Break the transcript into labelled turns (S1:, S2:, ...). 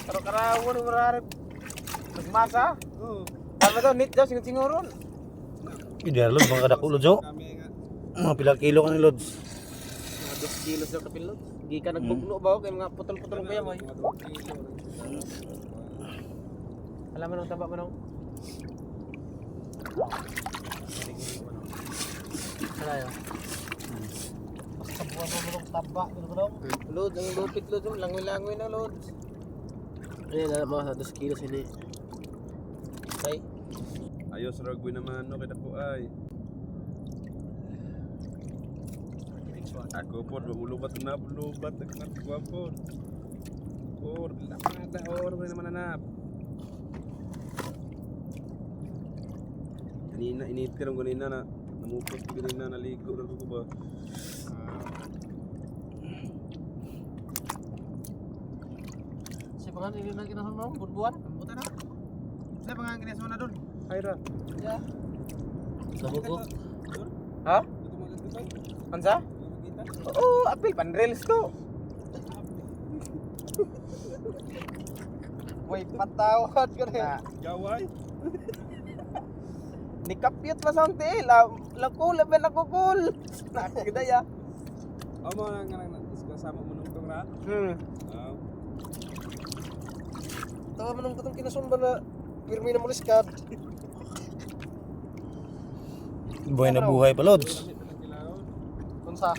S1: Pero karawon mararip. Nagmasa. Ano daw nit daw singot-singot ron.
S2: Ideal Lods, mga kadako Lods oh. Mga pilang kilo ka ni Lods.
S1: Mga 2 kilos daw kapilot. Di ka nagbugno ba kay mga putol-putol pa yan. Alam mo nang taba mo nang. Ano yun?
S3: Sabuan mo ng taba, gano'n.
S1: Lod, ang lupit Lod, langoy-langoy na Lod. Ayan na mga 2 kilos ini. Okay.
S4: Ayos ragwe naman no kita po ay. Ako po lumulubat na lubat nagkatwa po. Or lamada or naman nanap. Kanina init ka nung kanina na namupot ko kanina naligo na ko ba.
S3: Si pangan ini na kinasan mo, buwan.
S1: Buta na. Sila pangang kinaso na doon.
S4: Ayra.
S1: Yeah.
S3: Sa buko.
S1: Ha? Ansa? Oo, apil pan-reels to. Way patawad ko na.
S4: Gaway.
S1: Nikapyot pa sa unti. Lakul, laban ako cool. Nakagdaya.
S4: Amo nang nang kasama mo nung tong ra.
S3: Tawa mo nung katong kinasun ba na pirmi na muliskad.
S2: Buhay na buhay pa Lods.
S3: Unsa?